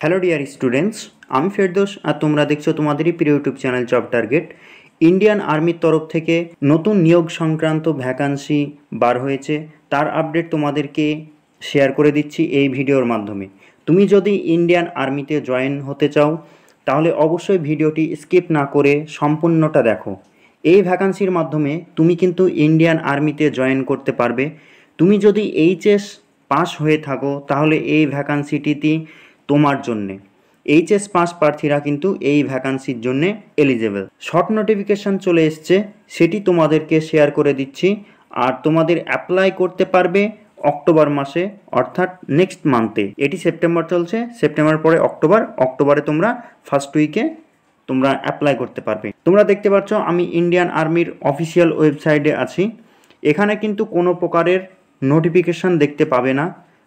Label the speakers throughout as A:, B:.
A: Hello dear students, আমি ফেরদৌস আর তোমরা দেখছো তোমাদেরই প্রিয় YouTube channel job target. Indian আর্মির তরফ থেকে নতুন নিয়োগ সংক্রান্ত ভ্যাকান্সি বার হয়েছে, তার আপডেট তোমাদেরকে শেয়ার করে দিচ্ছি এই ভিডিওর মাধ্যমে। তুমি যদি ইন্ডিয়ান আর্মিতে জয়েন হতে চাও তাহলে অবশ্যই ভিডিওটি স্কিপ না করে সম্পূর্ণটা দেখো। এই ভ্যাকান্সির মাধ্যমে তুমি কিন্তু ইন্ডিয়ান আর্মিতে জয়েন করতে পারবে। তুমি যদি এইচএস পাস হয়ে থাকো তাহলে এই ভ্যাকান্সিটিতে তোমার জন্যে। এইচএস পাস প্রার্থীরা কিন্তু এই ভ্যাকান্সির জন্যে এলিজেবল। শর্ট নোটিফিকেশান চলে এসছে, সেটি তোমাদেরকে শেয়ার করে দিচ্ছি। আর তোমাদের অ্যাপ্লাই করতে পারবে অক্টোবর মাসে, অর্থাৎ নেক্সট মান্থে। এটি সেপ্টেম্বর চলছে, সেপ্টেম্বর পরে অক্টোবরে তোমরা ফার্স্ট উইকে তোমরা অ্যাপ্লাই করতে পারবে। তোমরা দেখতে পাচ্ছ আমি ইন্ডিয়ান আর্মির অফিসিয়াল ওয়েবসাইটে আছি। এখানে কিন্তু কোনো প্রকারের নোটিফিকেশান দেখতে পাবে না,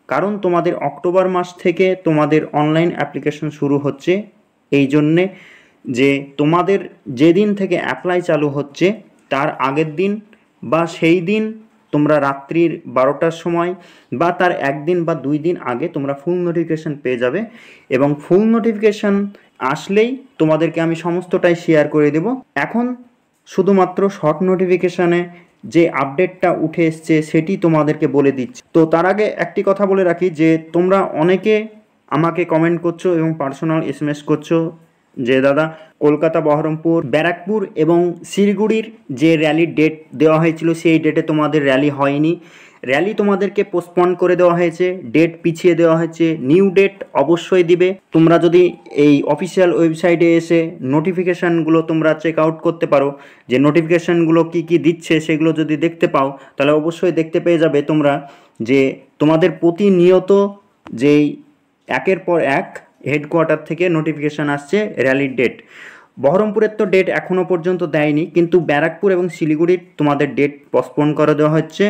A: কারণ তোমাদের অক্টোবর মাস থেকে তোমাদের অনলাইন অ্যাপ্লিকেশন শুরু হচ্ছে। এই জন্যে যে তোমাদের যেদিন থেকে অ্যাপ্লাই চালু হচ্ছে তার আগের দিন বা সেই দিন তোমরা রাত্রির 12টার সময় বা তার একদিন বা 2 দিন আগে তোমরা ফুল নোটিফিকেশান পেয়ে যাবে। এবং ফুল নোটিফিকেশান আসলেই তোমাদেরকে আমি সমস্তটাই শেয়ার করে দেব। এখন শুধুমাত্র শর্ট নোটিফিকেশানে যে আপডেটটা উঠে এসছে সেটি তোমাদেরকে বলে দিচ্ছি। তো তার আগে একটি কথা বলে রাখি যে তোমরা অনেকে আমাকে কমেন্ট করছো এবং পার্সোনাল এসএমএস করছো যে দাদা, কলকাতা, বহরমপুর, ব্যারাকপুর এবং শিলিগুড়ির যে র্যালির ডেট দেওয়া হয়েছিল সেই ডেটে তোমাদের র্যালি হয়নি। র্যালি তোমাদেরকে পোস্টপন করে দেওয়া হয়েছে, ডেট পিছিয়ে দেওয়া হয়েছে। নিউ ডেট অবশ্যই দিবে। তোমরা যদি এই অফিসিয়াল ওয়েবসাইটে এসে নোটিফিকেশানগুলো তোমরা চেক আউট করতে পারো, যে নোটিফিকেশানগুলো কি কি দিচ্ছে সেগুলো যদি দেখতে পাও তাহলে অবশ্যই দেখতে পেয়ে যাবে তোমরা যে তোমাদের প্রতিনিয়ত যেই একের পর এক হেডকোয়ার্টার থেকে নোটিফিকেশান আসছে র্যালির ডেট। বহরমপুরের তো ডেট এখনও পর্যন্ত দেয়নি, কিন্তু ব্যারাকপুর এবং শিলিগুড়ির তোমাদের ডেট পোস্টপোন করে দেওয়া হচ্ছে।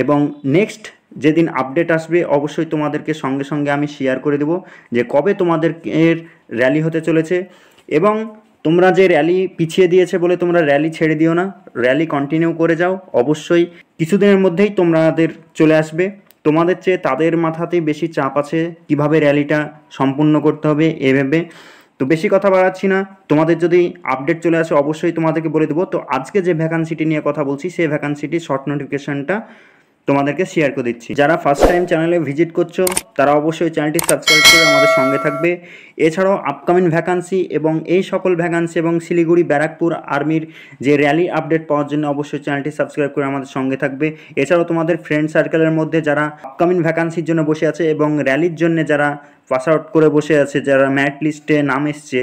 A: এবং নেক্সট যেদিন আপডেট আসবে অবশ্যই তোমাদেরকে সঙ্গে সঙ্গে আমি শেয়ার করে দেবো যে কবে তোমাদের র্যালি হতে চলেছে। এবং তোমরা যে র্যালি পিছিয়ে দিয়েছে বলে তোমরা র্যালি ছেড়ে দিও না, র্যালি কন্টিনিউ করে যাও। অবশ্যই কিছুদিনের মধ্যেই তোমাদের চলে আসবে। তোমাদের চেয়ে তাদের মাথাতেই বেশি চাপ আছে কিভাবে র্যালিটা সম্পূর্ণ করতে হবে এভাবে। তো বেশি কথা বাড়াচ্ছি না, তোমাদের যদি আপডেট চলে আসে অবশ্যই তোমাদেরকে বলে দেবো। তো আজকে যে ভ্যাকান্সিটি নিয়ে কথা বলছি সেই ভ্যাকান্সিটির শর্ট নোটিফিকেশানটা তোমাদেরকে শেয়ার করে দিচ্ছি। যারা ফার্স্ট টাইম চ্যানেলে ভিজিট করছো তারা অবশ্যই চ্যানেলটি সাবস্ক্রাইব করে আমাদের সঙ্গে থাকবে। এছাড়াও আপকামিং ভ্যাকান্সি এবং এই সকল ভ্যাকান্সি এবং শিলিগুড়ি, ব্যারাকপুর আর্মির যে র্যালি আপডেট পাওয়ার জন্য অবশ্যই চ্যানেলটি সাবস্ক্রাইব করে আমাদের সঙ্গে থাকবে। এছাড়াও তোমাদের ফ্রেন্ড সার্কেলের মধ্যে যারা আপকামিং ভ্যাকান্সির জন্য বসে আছে এবং র্যালির জন্য যারা পাস আউট করে বসে আছে, যারা ম্যারিট লিস্টে নাম এসছে,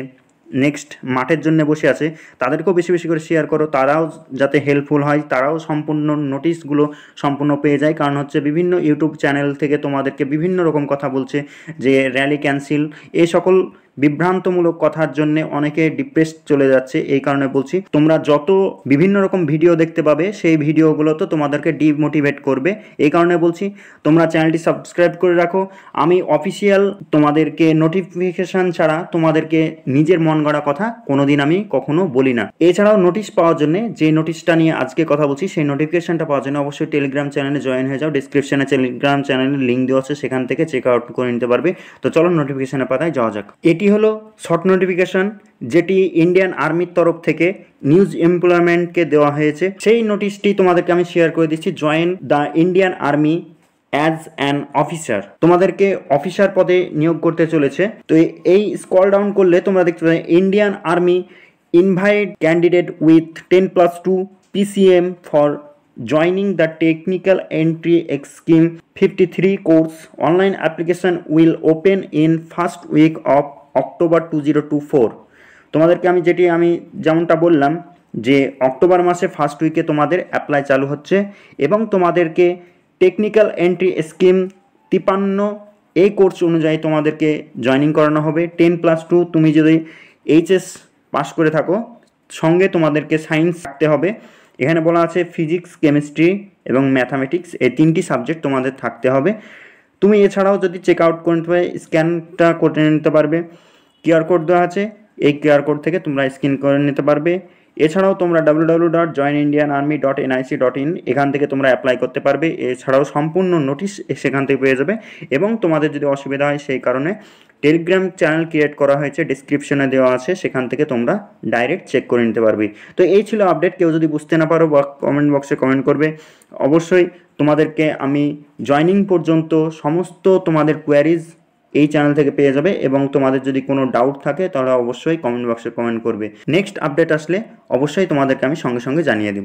A: নেক্সট মাঠের জন্য বসে আছে, তাদেরকেও বেশি বেশি করে শেয়ার করো, তারাও যাতে হেল্পফুল হয়, তারাও সম্পূর্ণ নোটিশগুলো সম্পূর্ণ পেয়ে যায়। কারণ হচ্ছে বিভিন্ন ইউটিউব চ্যানেল থেকে তোমাদেরকে বিভিন্ন রকম কথা বলছে যে র্যালি ক্যান্সেল, এই সকল বিভ্রান্তমূলক কথার জন্য অনেকে ডিপ্রেসড চলে যাচ্ছে। এই কারণে বলছি তোমরা যত বিভিন্ন রকম ভিডিও দেখতে পাবে সেই ভিডিওগুলো তো তোমাদেরকে ডিমোটিভেট করবে। এই কারণে বলছি তোমরা চ্যানেলটি সাবস্ক্রাইব করে রাখো। আমি অফিসিয়াল তোমাদেরকে নোটিফিকেশান ছাড়া তোমাদেরকে নিজের মন গড়া কথা কোনোদিন আমি কখনো বলি না। এছাড়াও নোটিশ পাওয়ার জন্য, যে নোটিশটা নিয়ে আজকে কথা বলছি সেই নোটিফিকেশানটা পাওয়ার জন্য অবশ্যই টেলিগ্রাম চ্যানেলে জয়েন হয়ে যাও। ডিসক্রিপশানে টেলিগ্রাম চ্যানেলের লিঙ্ক দেওয়া আছে, সেখান থেকে চেক আউট করে নিতে পারবে। তো চলো নোটিফিকেশানের পাতায় যাওয়া যাক। এটি হলো শর্ট নোটিফিকেশান যেটি ইন্ডিয়ান আর্মির তরফ থেকে নিউজ এমপ্লয়মেন্টকে দেওয়া হয়েছে। সেই নোটিশটি তোমাদেরকে আমি শেয়ার করে দিচ্ছি। Join the Indian army as an officer, তোমাদেরকে অফিসার পদে নিয়োগ করতে চলেছে। তো এই স্ক্রল ডাউন করলে তোমরা দেখতে পাবে Indian army invite candidate with 10+2 PCM for joining the technical entry scheme 53 course. Online application will open in first week of October 2024. তোমাদেরকে আমি যেমনটা বললাম যে অক্টোবর মাসে ফার্স্ট উইকে তোমাদের অ্যাপ্লাই চালু হচ্ছে এবং তোমাদেরকে টেকনিক্যাল এন্ট্রি স্কিম 53 এই কোর্স অনুযায়ী তোমাদেরকে জয়েনিং করানো হবে। 10+2 তুমি যদি এইচএস পাস করে থাকো, সঙ্গে তোমাদেরকে সায়েন্স থাকতে হবে। এখানে বলা আছে ফিজিক্স, কেমিস্ট্রি এবং ম্যাথামেটিক্স, এই 3টি সাবজেক্ট তোমাদের থাকতে হবে। তুমি এছাড়াও যদি চেক আউট করে নিতে পারবে, স্ক্যানটা করে নিতে পারবে। কিউআর কোড দেওয়া আছে, এই কিউআর কোড থেকে তোমরা স্ক্যান করে নিতে পারবে এছাড়াও তোমরা www.joinindianarmy.nic.in এখান থেকে তোমরা অ্যাপ্লাই করতে পারবে। এছাড়াও সম্পূর্ণ নোটিশ সেখান থেকে পেয়ে যাবে। এবং তোমাদের যদি অসুবিধা হয় সেই কারণে টেলিগ্রাম চ্যানেল ক্রিয়েট করা হয়েছে, ডিসক্রিপশনে দেওয়া আছে, সেখান থেকে তোমরা ডাইরেক্ট চেক করে নিতে পারবে। তো এই ছিল আপডেট। কেউ যদি বুঝতে না পারো বা কমেন্ট বক্সে কমেন্ট করবে। অবশ্যই তোমাদেরকে আমি জয়নিং পর্যন্ত সমস্ত তোমাদের কোয়ারিজ এই চ্যানেল থেকে পেয়ে যাবে। এবং তোমাদের যদি কোনো ডাউট থাকে তাহলে অবশ্যই কমেন্ট বক্সে কমেন্ট করবে। নেক্সট আপডেট আসলে অবশ্যই তোমাদেরকে আমি সঙ্গে সঙ্গে জানিয়ে দেবো।